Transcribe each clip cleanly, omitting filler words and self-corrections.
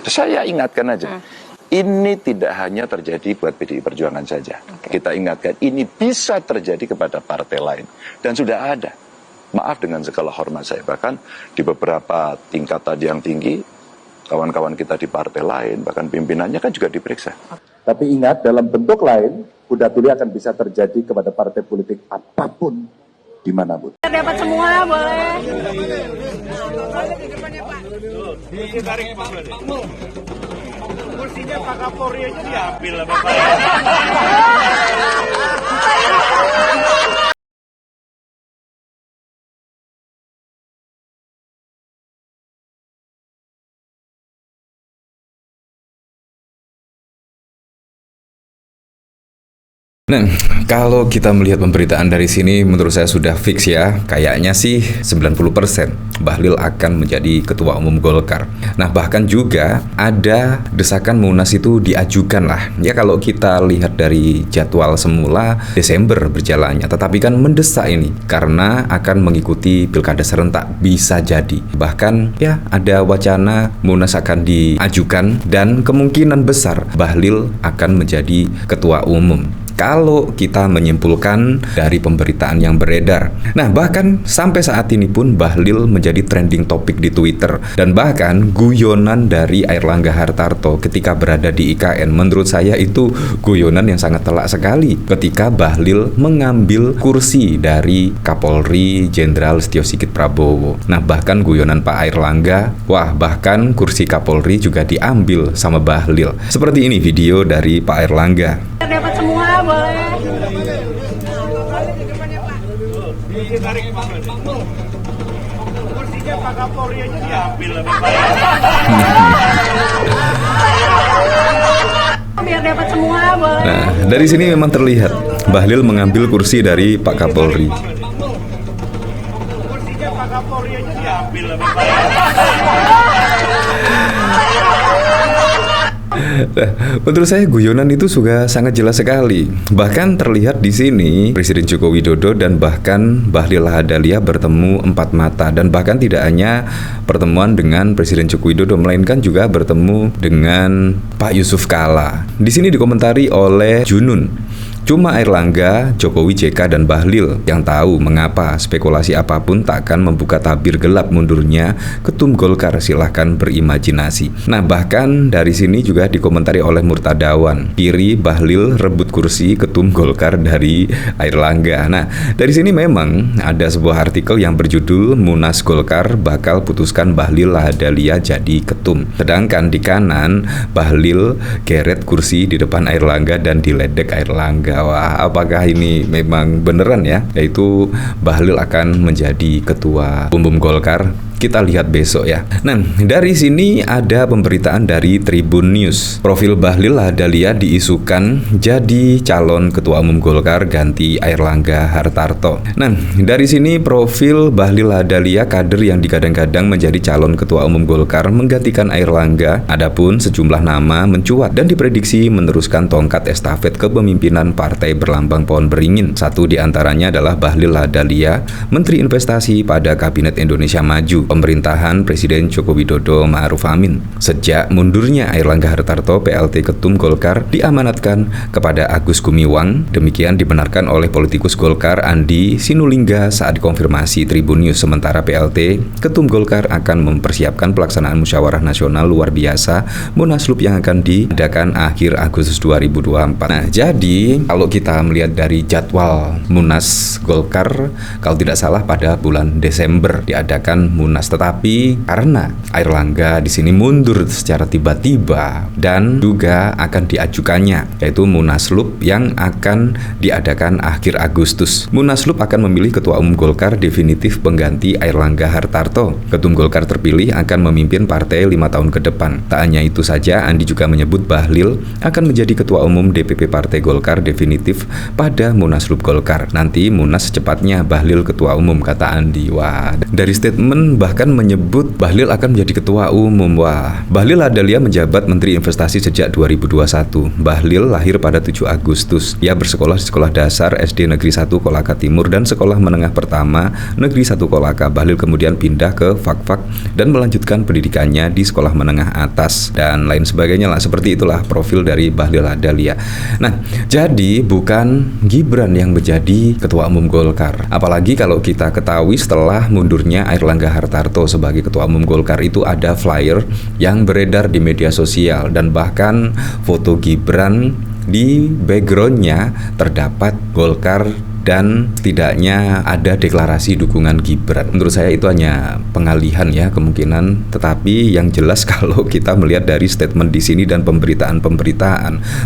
Saya ingatkan aja, ini tidak hanya terjadi buat PDI Perjuangan saja. Kita ingatkan, ini bisa terjadi kepada partai lain. Dan sudah ada. Maaf dengan segala hormat saya, bahkan di beberapa tingkatan yang tinggi, kawan-kawan kita di partai lain, bahkan pimpinannya kan juga diperiksa. Tapi ingat, dalam bentuk lain, kuda tuli akan bisa terjadi kepada partai politik apapun, dimanapun. Dapat semua, boleh. Kursinya Pak Kapolri aja diambil lah Bapak. Nah, kalau kita melihat pemberitaan dari sini, menurut saya sudah fix ya. Kayaknya sih 90% Bahlil akan menjadi ketua umum Golkar. Nah, bahkan juga ada desakan Munas itu diajukan lah. Ya, kalau kita lihat dari jadwal semula Desember berjalannya, tetapi kan mendesak ini karena akan mengikuti pilkada serentak, bisa jadi. Bahkan ya ada wacana Munas akan diajukan dan kemungkinan besar Bahlil akan menjadi ketua umum. Kalau kita menyimpulkan dari pemberitaan yang beredar. Nah, bahkan sampai saat ini pun Bahlil menjadi trending topik di Twitter. Dan bahkan guyonan dari Airlangga Hartarto ketika berada di IKN, menurut saya itu guyonan yang sangat telak sekali. Ketika Bahlil mengambil kursi dari Kapolri Jenderal Setio Sigit Prabowo. Nah, bahkan guyonan Pak Airlangga, wah bahkan kursi Kapolri juga diambil sama Bahlil. Seperti ini video dari Pak Airlangga. Dapat semua, boleh. Kursinya Pak Kapolri aja diambil lah Bapak. Biar dapat semua, boleh. Nah, dari sini memang terlihat Bahlil mengambil kursi dari Pak Kapolri. Kursinya Pak Kapolri aja diambil lah Bapak. Nah, menurut saya guyonan itu juga sangat jelas sekali. Bahkan terlihat di sini Presiden Joko Widodo dan bahkan Bahlil Lahadalia bertemu empat mata, dan bahkan tidak hanya pertemuan dengan Presiden Joko Widodo, melainkan juga bertemu dengan Pak Yusuf Kalla. Di sini dikomentari oleh Junun. Cuma Airlangga, Jokowi, JK, dan Bahlil yang tahu mengapa spekulasi apapun tak akan membuka tabir gelap mundurnya Ketum Golkar, silahkan berimajinasi. Nah, bahkan dari sini juga dikomentari oleh Murtadawan, kiri Bahlil rebut kursi Ketum Golkar dari Airlangga. Nah, dari sini memang ada sebuah artikel yang berjudul Munas Golkar bakal putuskan Bahlil Lahadalia jadi ketum. Sedangkan di kanan Bahlil geret kursi di depan Airlangga dan diledek Airlangga. Wah, apakah ini memang beneran ya? Yaitu Bahlil akan menjadi ketua umum Golkar. Kita lihat besok ya. Nah, dari sini ada pemberitaan dari Tribun News. Profil Bahlil Lahadalia diisukan jadi calon ketua umum Golkar ganti Airlangga Hartarto. Nah, dari sini profil Bahlil Lahadalia, kader yang digadang-gadang menjadi calon ketua umum Golkar menggantikan Airlangga. Adapun sejumlah nama mencuat dan diprediksi meneruskan tongkat estafet kepemimpinan partai berlambang pohon beringin. Satu di antaranya adalah Bahlil Lahadalia, Menteri Investasi pada Kabinet Indonesia Maju, pemerintahan Presiden Joko Widodo Ma'ruf Amin. Sejak mundurnya Airlangga Hartarto, PLT Ketum Golkar diamanatkan kepada Agus Gumiwang. Demikian dibenarkan oleh politikus Golkar Andi Sinulingga saat dikonfirmasi Tribun News. Sementara PLT Ketum Golkar akan mempersiapkan pelaksanaan musyawarah nasional luar biasa Munaslup yang akan diadakan akhir Agustus 2024. Nah, jadi kalau kita melihat dari jadwal Munas Golkar, kalau tidak salah pada bulan Desember diadakan Munas. Tetapi karena Airlangga di sini mundur secara tiba-tiba dan juga akan diajukannya, yaitu Munaslup yang akan diadakan akhir Agustus. Munaslup akan memilih ketua umum Golkar definitif pengganti Airlangga Hartarto. Ketum Golkar terpilih akan memimpin partai 5 tahun ke depan. Tak hanya itu saja, Andi juga menyebut Bahlil akan menjadi ketua umum DPP Partai Golkar definitif pada Munaslup Golkar. Nanti Munas secepatnya Bahlil ketua umum, kata Andi. Wah, dari statement Bahlil bahkan menyebut Bahlil akan menjadi ketua umum. Wah, Bahlil Ladalia menjabat Menteri Investasi sejak 2021. Bahlil lahir pada 7 Agustus. Ia bersekolah di Sekolah Dasar SD Negeri 1 Kolaka Timur dan Sekolah Menengah Pertama Negeri 1 Kolaka. Bahlil kemudian pindah ke Fakfak dan melanjutkan pendidikannya di Sekolah Menengah Atas dan lain sebagainya lah. Seperti itulah profil dari Bahlil Ladalia. Nah, jadi bukan Gibran yang menjadi ketua umum Golkar. Apalagi kalau kita ketahui setelah mundurnya Airlangga Hartarto sebagai ketua umum Golkar itu ada flyer yang beredar di media sosial dan bahkan foto Gibran di backgroundnya terdapat Golkar dan setidaknya ada deklarasi dukungan Gibran. Menurut saya itu hanya pengalihan ya kemungkinan, tetapi yang jelas kalau kita melihat dari statement di sini dan pemberitaan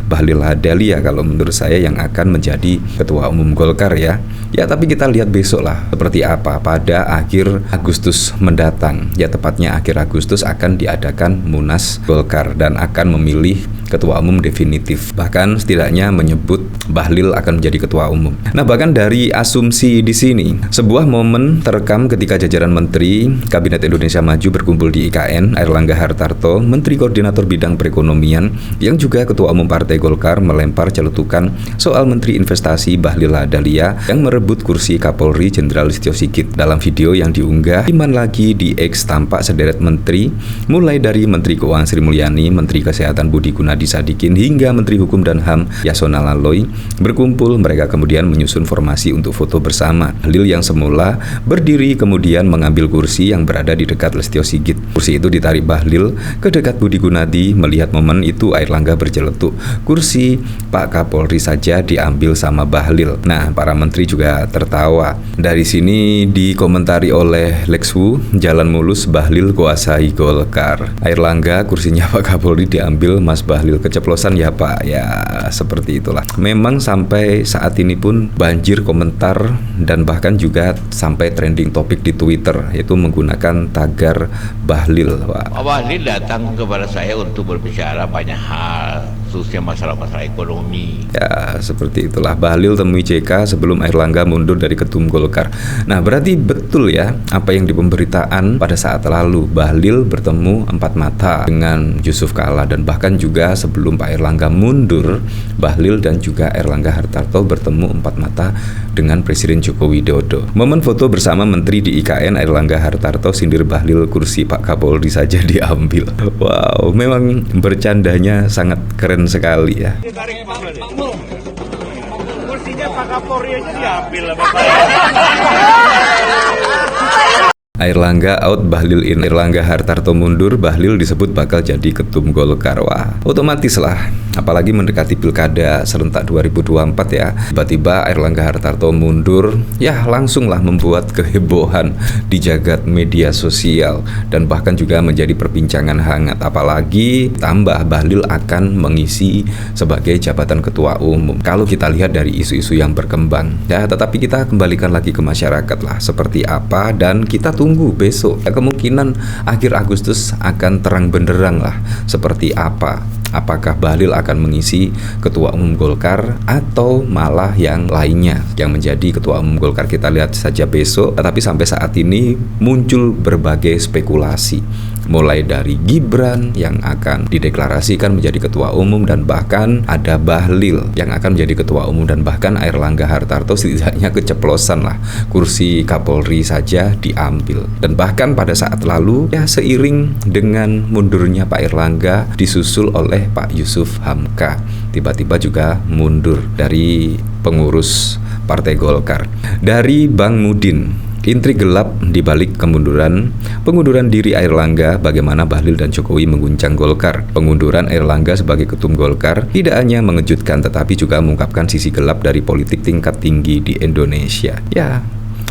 Bahlil Ladalia kalau menurut saya yang akan menjadi ketua umum Golkar ya. Ya tapi kita lihat besok lah seperti apa pada akhir Agustus mendatang. Ya tepatnya akhir Agustus akan diadakan Munas Golkar dan akan memilih ketua umum definitif. Bahkan setidaknya menyebut Bahlil akan menjadi ketua umum. Nah, bahkan dari asumsi di sini, sebuah momen terekam ketika jajaran Menteri Kabinet Indonesia Maju berkumpul di IKN, Airlangga Hartarto, Menteri Koordinator Bidang Perekonomian, yang juga Ketua Umum Partai Golkar melempar celutukan soal Menteri Investasi Bahlil Ladalia yang merebut kursi Kapolri Jenderal Listio Sigit. Dalam video yang diunggah, iman lagi di X tampak sederet menteri, mulai dari Menteri Keuangan Sri Mulyani, Menteri Kesehatan Budi Gunadi Sadikin, hingga Menteri Hukum dan HAM Yasona Laloy berkumpul. Mereka kemudian menyusun formasi untuk foto bersama. Bahlil yang semula berdiri kemudian mengambil kursi yang berada di dekat Listio Sigit. Kursi itu ditarik Bahlil ke dekat Budi Gunadi. Melihat momen itu Airlangga berceletuk, kursi Pak Kapolri saja diambil sama Bahlil. Nah, para menteri juga tertawa. Dari sini dikomentari oleh Lexwu, jalan mulus Bahlil kuasai Golkar. Airlangga kursinya Pak Kapolri diambil, Mas Bahlil keceplosan ya Pak. Ya seperti itulah. Memang sampai saat ini pun banjir komentar dan bahkan juga sampai trending topik di Twitter, yaitu menggunakan tagar Bahlil. Pak Bahlil datang kepada saya untuk berbicara banyak hal, khususnya masalah-masalah ekonomi. Ya seperti itulah, Bahlil temui JK sebelum Airlangga mundur dari ketum Golkar. Nah berarti betul ya apa yang di pemberitaan pada saat lalu, Bahlil bertemu empat mata dengan Yusuf Kala, dan bahkan juga sebelum Pak Airlangga mundur, Bahlil dan juga Airlangga Hartarto bertemu empat mata dengan Presiden Joko Widodo. Momen foto bersama menteri di IKN, Airlangga Hartarto sindir Bahlil, kursi Pak Kapolri saja diambil. Wow, memang bercandanya sangat keren sekali ya. Ditarik kursinya Pak Kapolri aja diambil sama saya. Airlangga out, Bahlil in. Airlangga Hartarto mundur, Bahlil disebut bakal jadi ketum Golkar. Wah, otomatis lah. Apalagi mendekati pilkada serentak 2024 ya. Tiba-tiba Airlangga Hartarto mundur, ya langsung lah membuat kehebohan di jagat media sosial dan bahkan juga menjadi perbincangan hangat. Apalagi tambah Bahlil akan mengisi sebagai jabatan ketua umum. Kalau kita lihat dari isu-isu yang berkembang ya, tetapi kita kembalikan lagi ke masyarakat lah seperti apa, dan kita tunggu besok ya, kemungkinan akhir Agustus akan terang benderang lah seperti apa. Apakah Bahlil akan mengisi ketua umum Golkar atau malah yang lainnya yang menjadi ketua umum Golkar, kita lihat saja besok. Tapi sampai saat ini muncul berbagai spekulasi, mulai dari Gibran yang akan dideklarasikan menjadi ketua umum, dan bahkan ada Bahlil yang akan menjadi ketua umum, dan bahkan Airlangga Hartarto setidaknya keceplosan lah, kursi Kapolri saja diambil. Dan bahkan pada saat lalu ya, seiring dengan mundurnya Pak Airlangga disusul oleh Pak Yusuf Hamka, tiba-tiba juga mundur dari pengurus Partai Golkar. Dari Bang Mudin, intrik gelap di balik pengunduran diri Airlangga, bagaimana Bahlil dan Jokowi mengguncang Golkar. Pengunduran Airlangga sebagai ketum Golkar tidak hanya mengejutkan, tetapi juga mengungkapkan sisi gelap dari politik tingkat tinggi di Indonesia. Ya,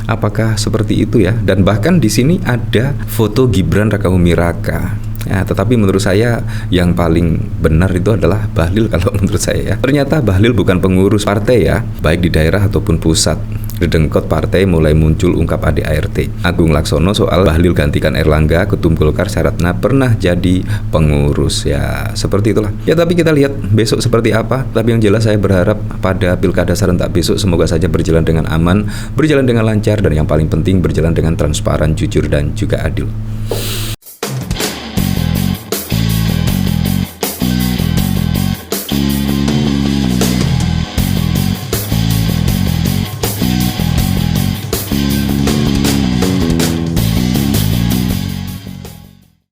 apakah seperti itu ya? Dan bahkan di sini ada foto Gibran Rakabuming Raka. Ya, tetapi menurut saya yang paling benar itu adalah Bahlil kalau menurut saya ya. Ternyata Bahlil bukan pengurus partai ya, baik di daerah ataupun pusat. Redengkot partai mulai muncul ungkap ADART. Agung Laksono soal Bahlil gantikan Erlangga, Ketum Golkar syaratnya pernah jadi pengurus. Ya seperti itulah. Ya tapi kita lihat besok seperti apa. Tapi yang jelas saya berharap pada pilkada serentak besok semoga saja berjalan dengan aman, berjalan dengan lancar, dan yang paling penting berjalan dengan transparan, jujur, dan juga adil.